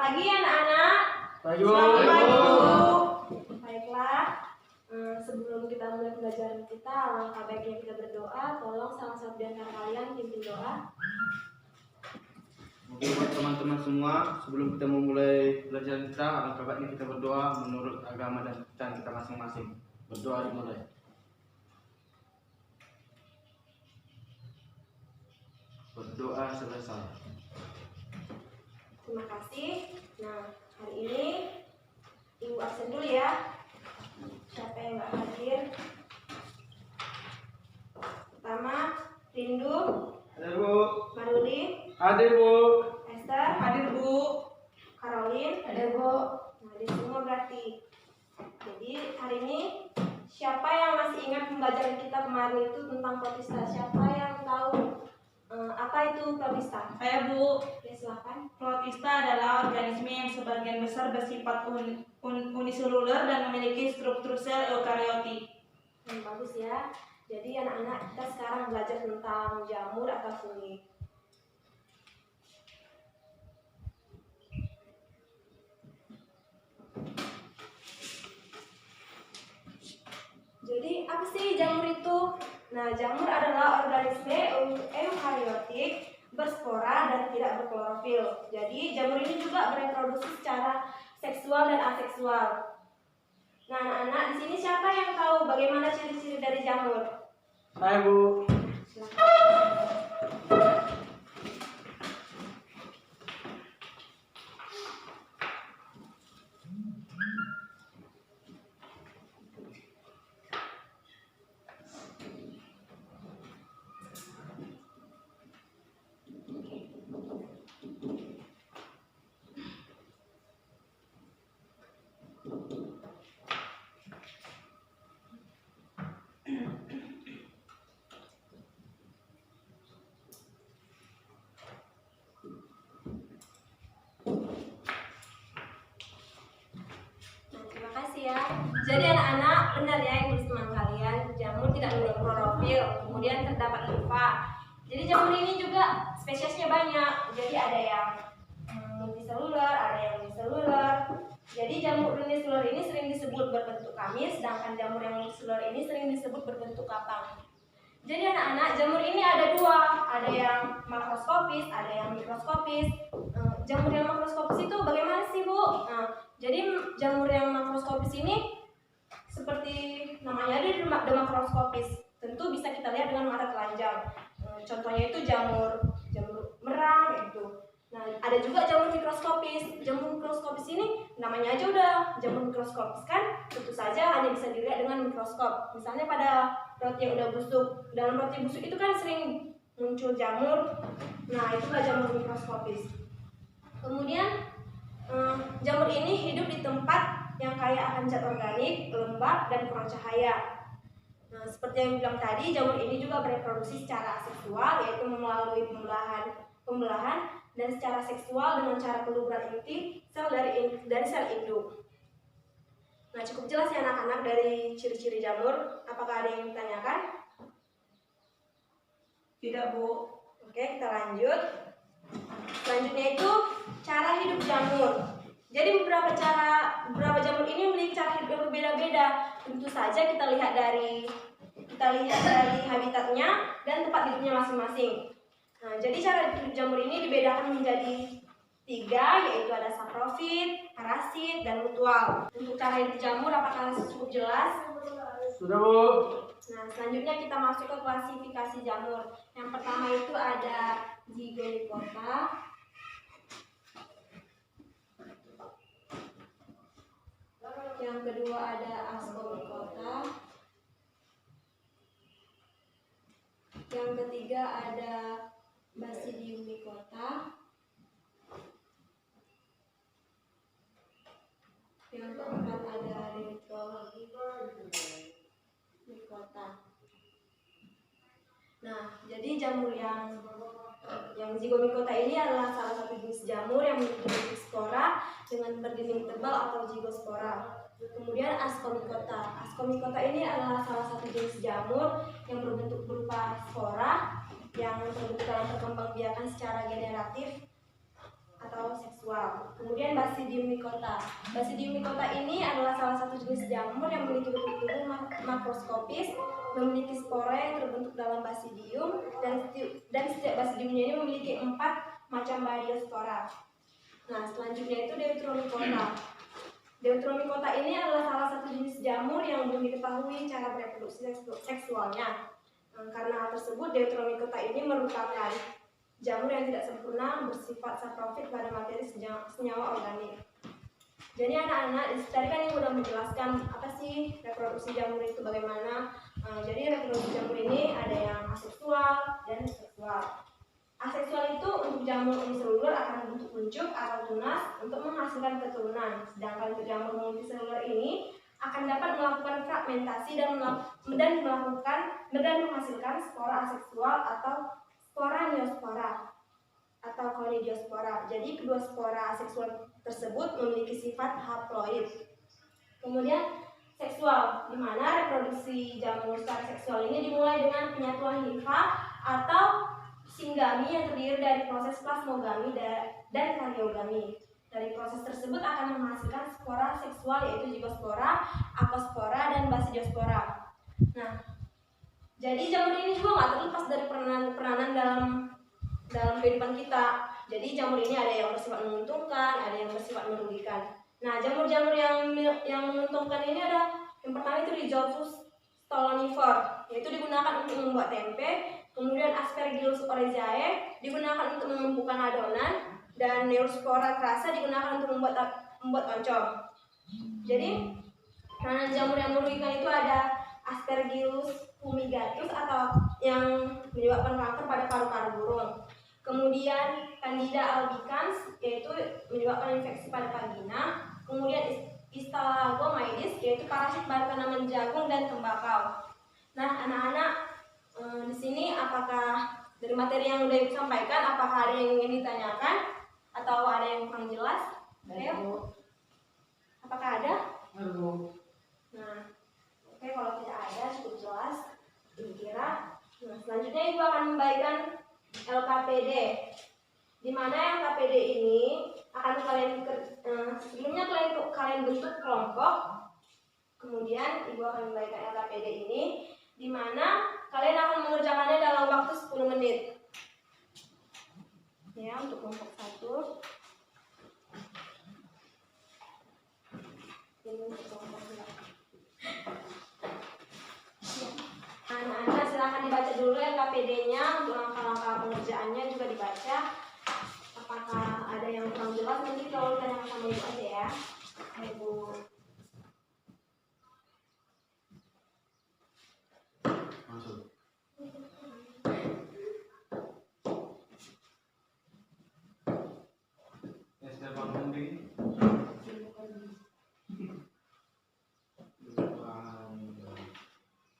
pagi anak-anak. Pagi, Selamat pagi, Bu. Bu. Baiklah, sebelum kita mulai pembelajaran kita, alangkah baiknya kita berdoa. Tolong salah satu di antara kalian pimpin doa. Oke, buat teman-teman semua, sebelum kita memulai pelajaran kita, alangkah baiknya kita berdoa menurut agama dan kepercayaan kita masing-masing. Berdoa dimulai. Berdoa selesai. Terima kasih. Nah, hari ini Ibu absen dulu ya. Siapa yang nggak hadir? Pertama, Rindu, Hadir, Bu. Maruli, Hadir, Bu. Esther, Hadir, Bu. Caroline, Hadir, Bu. Nah, di semua berarti. Jadi hari ini siapa yang masih ingat pembelajaran kita kemarin itu tentang protista? Siapa yang tahu apa itu protista? Saya, Bu. Ya, silakan. Protista adalah organisme yang sebagian besar bersifat uniseluler dan memiliki struktur sel eukariotik. Bagus ya. Jadi anak-anak kita sekarang belajar tentang jamur atau fungi. Jadi apa sih jamur itu? Nah, jamur adalah organisme eukariotik, berspora dan tidak berklorofil. Jadi jamur ini juga bereproduksi secara seksual dan aseksual. Nah, anak-anak di sini siapa yang tahu bagaimana ciri-ciri dari jamur? Hai, Bu. Terima kasih ya. Jadi anak-anak benar ya yang teman kalian, jamur tidak mengandung klorofil, kemudian terdapat limfa. Jadi jamur ini juga spesiesnya banyak. Jadi ada yang multiseluler, ada yang uniseluler. Jadi jamur uniseluler ini sering disebut berbentuk kamis, sedangkan jamur yang multiseluler ini sering disebut berbentuk kapang. Jadi anak-anak, jamur ini ada dua, ada yang makroskopis, ada yang mikroskopis. Jamur yang makroskopis itu bagaimana sih, Bu? Nah, jadi jamur yang makroskopis ini seperti namanya ada makroskopis. Tentu bisa kita lihat dengan mata telanjang. Contohnya itu jamur merang gitu. Nah, ada juga jamur mikroskopis. Jamur mikroskopis ini namanya aja udah jamur mikroskopis kan? Tentu saja hanya bisa dilihat dengan mikroskop. Misalnya pada roti yang udah busuk. Dalam roti busuk itu kan sering muncul jamur. Nah, itulah jamur mikroskopis. Kemudian jamur ini hidup di tempat yang kaya akan zat organik, lembab, dan kurang cahaya. Nah, seperti yang bilang tadi, jamur ini juga bereproduksi secara aseksual, yaitu melalui pembelahan dan secara seksual dengan cara kelubaran inti sel dari sel induk. Nah, cukup jelas ya anak-anak dari ciri-ciri jamur. Apakah ada yang ditanyakan? Tidak, Bu. Oke, kita lanjut. Selanjutnya itu cara hidup jamur. Jadi beberapa jamur ini memiliki cara hidup yang berbeda-beda. Tentu saja kita lihat dari habitatnya dan tempat hidupnya masing-masing. Nah, jadi cara hidup jamur ini dibedakan menjadi 3, yaitu ada saprofit, parasit, dan mutual. Untuk cara hidup jamur apakah cukup jelas? Sudah, Bu. Nah, selanjutnya kita masuk ke klasifikasi jamur. Yang pertama itu ada Zygomicota. Yang kedua ada Ascomycota. Yang ketiga ada Basidiomycota. Yang keempat ada Dendromycota. Nah, jadi jamur yang Zygomicota ini adalah salah satu jenis jamur yang memiliki spora dengan berdinding tebal atau zygospora. Kemudian Ascomycota. Ascomycota ini adalah salah satu jenis jamur yang berbentuk berupa spora yang terbentuk dalam perkembangbiakan secara generatif atau seksual. Kemudian Basidium micota. Basidium micota ini adalah salah satu jenis jamur yang memiliki bentuk tubuh makroskopis, memiliki spora yang terbentuk dalam basidium, dan setiap basidiumnya ini memiliki 4 macam bariospora. Nah, selanjutnya itu Deuteromycota. Deuteromycota ini adalah salah satu jenis jamur yang belum diketahui cara bereproduksi seksualnya. Karena hal tersebut, Deuteromycota ini merupakan jamur yang tidak sempurna, bersifat saprofit pada materi senyawa organik. Jadi anak-anak, tadi kan yang udah menjelaskan apa sih reproduksi jamur itu bagaimana. Jadi reproduksi jamur ini ada yang aseksual dan seksual. Aseksual itu untuk jamur uniseluler akan bentuk kuncup atau tunas untuk menghasilkan keturunan. Sedangkan untuk jamur multiseluler ini akan dapat melakukan fragmentasi dan menghasilkan spora aseksual atau spora neospora atau konidiospora. Jadi kedua spora aseksual tersebut memiliki sifat haploid. Kemudian seksual, di mana reproduksi jamur secara seksual ini dimulai dengan penyatuan himfa atau singgami yang terdiri dari proses plasmogami dan kariogami. Dari proses tersebut akan menghasilkan spora seksual yaitu zigospora, apospora, dan basidiospora. Nah, jadi jamur ini juga nggak terlepas dari peranan dalam kehidupan kita. Jadi jamur ini ada yang bersifat menguntungkan, ada yang bersifat merugikan. Nah, jamur-jamur yang menguntungkan ini ada yang pertama itu Rhizopus stolonifer, yaitu digunakan untuk membuat tempe. Kemudian Aspergillus oryzae digunakan untuk menumbuhkan adonan, dan Neospora crassa digunakan untuk membuat oncom. Jadi peranan jamur yang merugikan itu ada Aspergillus fumigatus atau yang menyebabkan kanker pada paru-paru burung. Kemudian Candida albicans yaitu menyebabkan infeksi pada vagina. Kemudian Stalagomaidis yaitu parasit pada tanaman jagung dan tembakau. Nah, anak-anak, di sini apakah dari materi yang sudah Ibu sampaikan apakah ada yang ingin ditanyakan atau ada yang kurang jelas? Ayo. Apakah ada? Nah, oke, kalau tidak ada cukup jelas Ibu kira. Nah, selanjutnya Ibu akan membagikan LKPD, di mana LKPD ini akan sebelumnya kalian bentuk kelompok, kemudian Ibu akan membagikan LKPD ini, di mana kalian akan mengerjakannya dalam waktu 10 menit. Ya, untuk kelompok 1. Ini untuk kelompok 2. Anak-anak silakan dibaca dulu LKPD-nya, untuk langkah-langkah pengerjaannya juga dibaca. Apakah ada yang kurang jelas? Nanti kalau ditanyakan sama Ibu aja ya. Ibu. Masuk.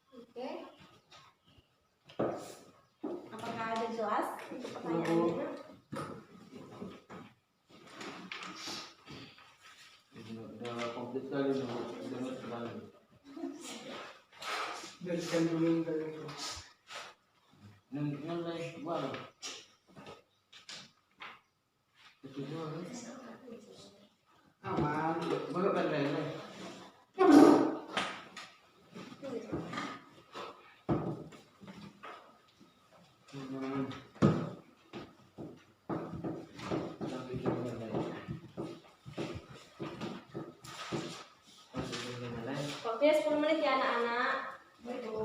Oke. Apakah ada jelas untuk pertanyaannya? Udah komplit kali dengar sekali. Dari sekian dulu dari itu. Nilai baru. Itu juga. Aman. Baru kan nilai. Waktunya 10 menit ya anak-anak. Ibu.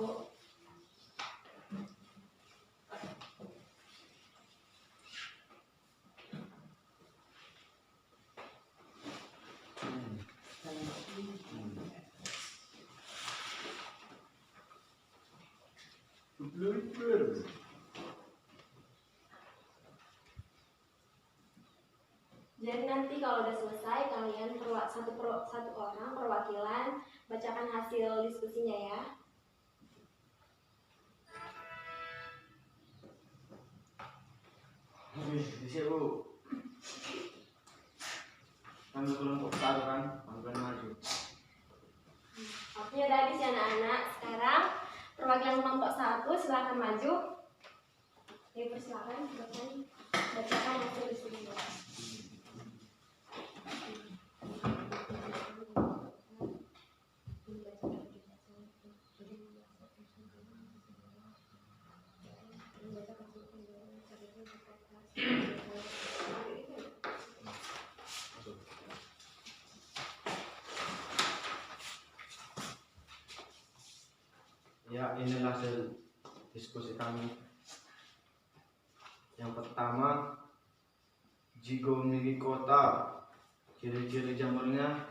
Jadi nanti kalau udah selesai kalian satu orang perwakilan bacakan hasil diskusinya ya. Bisa Bu. Kan kelompok 1 kan, ambil maju. Waktunya udah habis ya anak-anak. Sekarang perwakilan kelompok 1 silakan maju. Ya, persilakan bacakan hasil diskusinya. Ya, inilah hasil diskusi kami. Yang pertama, Zygomicota. Ciri-ciri jamurnya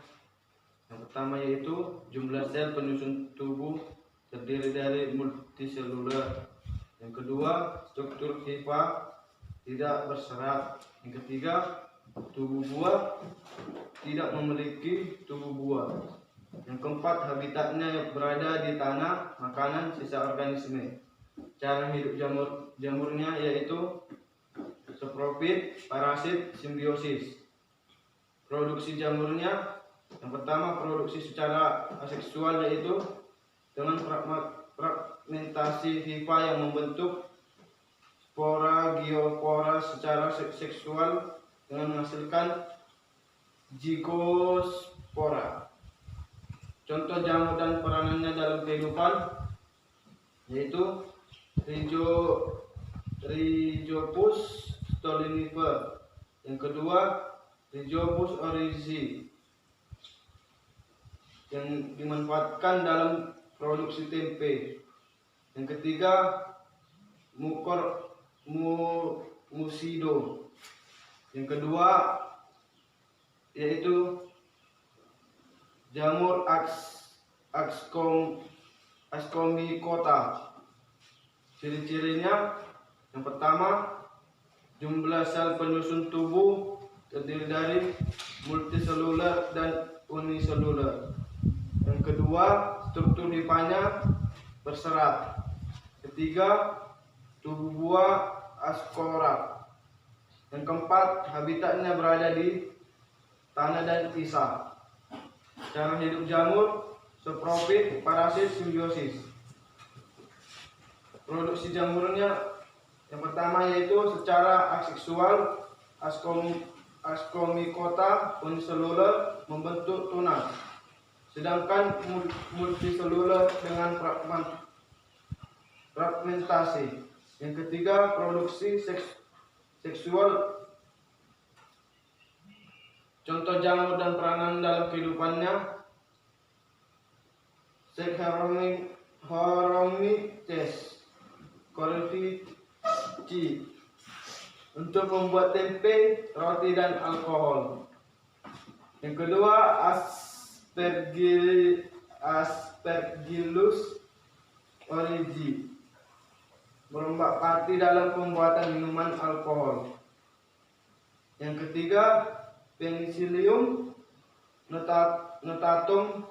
yang pertama yaitu jumlah sel penyusun tubuh terdiri dari multiseluler. Yang kedua, struktur hifa tidak berserat. Yang ketiga, tubuh buah tidak memiliki tubuh buah. Yang keempat, habitatnya berada di tanah, makanan, sisa organisme. Cara hidup jamurnya yaitu saprofit, parasit, simbiosis. Produksi jamurnya yang pertama, produksi secara aseksual yaitu dengan fragmentasi hifa yang membentuk spora geospora secara seksual dengan menghasilkan zygospora. Contoh jamur dan peranannya dalam kehidupan yaitu Rhizopus stolonifer. Yang kedua, Rhizopus oryzae yang dimanfaatkan dalam produksi tempe. Yang ketiga, Musido. Yang kedua yaitu jamur Ascomycota. Ciri-cirinya yang pertama, jumlah sel penyusun tubuh terdiri dari multiseluler dan uniseluler. Yang kedua, struktur hifanya berserat. Ketiga, tubuh buah askorat. Yang keempat, habitatnya berada di tanah dan sisa. Cara hidup jamur, saprofit, parasit, simbiosis. Produksi jamurnya yang pertama yaitu secara aseksual, Ascomycota uniseluler membentuk tunas, sedangkan multiseluler dengan fragmentasi. Yang ketiga, produksi seksual. Contoh jamur dan peranan dalam kehidupannya, Saccharomyces corynthia untuk membuat tempe, roti, dan alkohol. Yang kedua, Aspergillus oryzae merombak parti dalam pembuatan minuman alkohol. Yang ketiga, Penicillium notatum.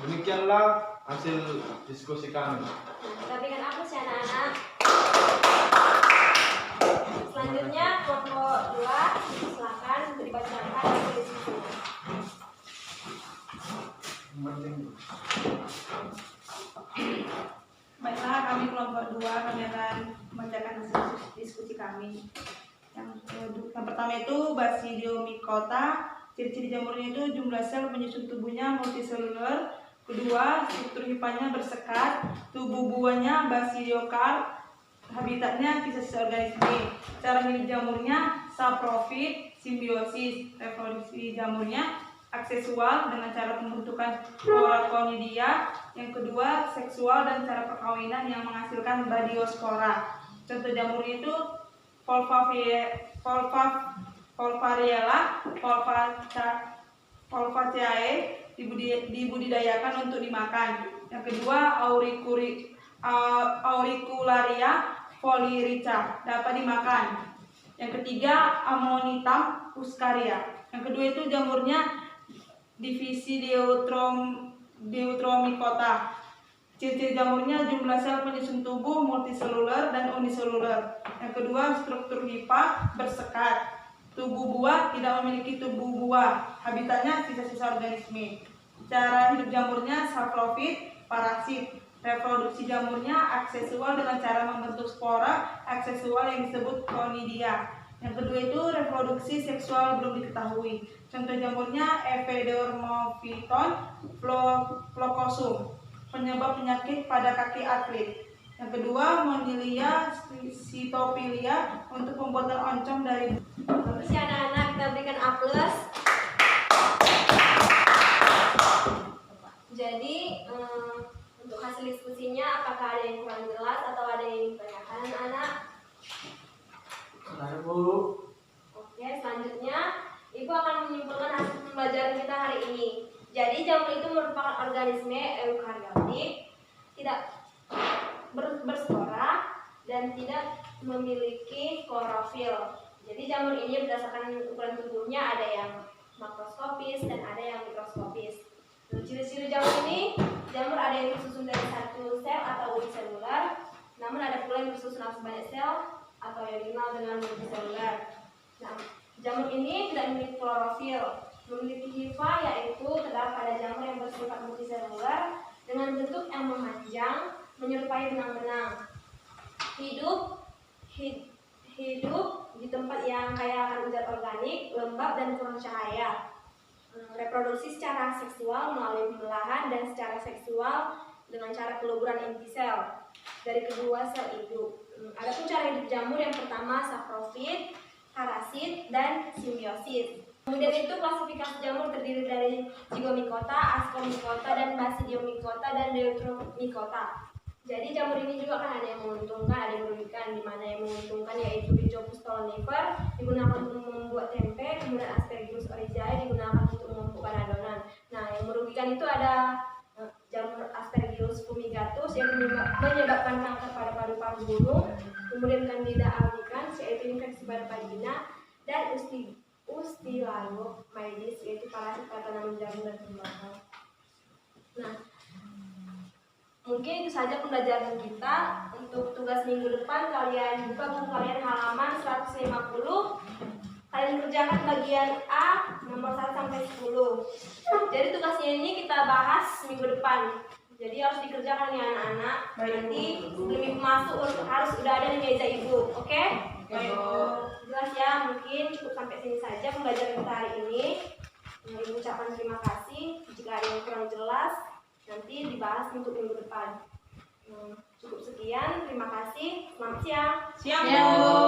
Demikianlah hasil diskusi kami. Tapi kan apa sih anak-anak? Selanjutnya kelompok 2, silakan dibacakan hasil diskusi. Baiklah, kami kelompok 2 kami akan membacakan hasil diskusi kami. Yang pertama itu Basidiomycota. Ciri-ciri jamurnya itu jumlah sel penyusun tubuhnya multiseluler. Kedua, struktur hifanya bersekat. Tubuh buahnya basidiokar. Habitatnya sisa-sisa organisme. Cara hidup jamurnya saprofit, simbiosis. Reproduksi jamurnya aksesual dengan cara pembentukan chloroconidia. Yang kedua, seksual dan cara perkawinan yang menghasilkan badiospora. Contoh jamurnya itu Volvariella, Volvaceae dibudidayakan untuk dimakan. Yang kedua, Auricularia folirica dapat dimakan. Yang ketiga, Ammonitum fuscaria. Yang kedua itu jamurnya divisi Deuteromycota. Ciri-ciri jamurnya jumlah sel penyusun tubuh multiseluler dan uniseluler. Yang kedua, struktur hifa bersekat. Tubuh buah tidak memiliki tubuh buah. Habitatnya sisa-sisa organisme. Cara hidup jamurnya saprofit, parasit. Reproduksi jamurnya aksesual dengan cara membentuk spora aksesual yang disebut conidia. Yang kedua itu reproduksi seksual belum diketahui. Contoh jamurnya Epidermophyton floccosum, penyebab penyakit pada kaki atlet. Yang kedua, Monilia Sitopilia untuk pembuatan oncom dari. Bagus ya anak-anak, kita berikan A+. Jadi untuk hasil diskusinya apakah ada yang kurang jelas atau ada yang ditanyakan anak-anak? Ada Bu. Oke, selanjutnya Ibu akan menyimpulkan hasil pembelajaran kita hari ini. Jadi jamur itu merupakan organisme eukariotik, tidak berspora dan tidak memiliki klorofil. Jadi jamur ini berdasarkan ukuran tubuhnya ada yang makroskopis dan ada yang mikroskopis. Ciri-ciri jamur ini, jamur ada yang tersusun dari satu sel atau uniselular, namun ada pula yang tersusun dari banyak sel atau yang dikenal dengan multiselular. Nah, jamur ini tidak memiliki klorofil, memiliki hifa, yaitu terdapat pada jamur yang bersifat multiselular dengan bentuk yang memanjang, menyerupai benang-benang. Hidup di tempat yang kaya akan zat organik, lembab dan kurang cahaya. Reproduksi secara seksual melalui pembelahan dan secara seksual dengan cara peluburan inti sel dari kedua sel induk. Adapun cara hidup jamur yang pertama saprofit, parasit, dan simbiosis. Kemudian itu klasifikasi jamur terdiri dari zygomicota, ascomycota, dan basidiomycota dan deuteromycota. Jadi jamur ini juga kan ada yang menguntungkan, ada yang merugikan. Di mana yang menguntungkan yaitu Rhizopus stolonifer digunakan untuk membuat tempe, kemudian Aspergillus oryzae digunakan untuk memupuk adonan. Nah, yang merugikan itu ada jamur Aspergillus fumigatus yang menyebabkan kanker pada paru-paru burung, kemudian Candida albicans yaitu infeksi pada vagina, dan Ustilariomaidis yaitu parasit pada tanaman jagung dan tembaga. Nah, mungkin itu saja pembelajaran kita. Untuk tugas minggu depan kalian buka buku kalian halaman 150. Kalian kerjakan bagian A nomor 1 sampai 10. Jadi tugasnya ini kita bahas minggu depan. Jadi harus dikerjakan ya anak-anak. Nanti sebelum ibu masuk harus udah ada di meja ibu. Oke? Jelas ya, mungkin cukup sampai sini saja pembelajaran kita hari ini. Ibu ucapkan terima kasih. Jika ada yang kurang jelas nanti dibahas untuk minggu depan. Cukup sekian, terima kasih. Selamat siang. Siang, Bu.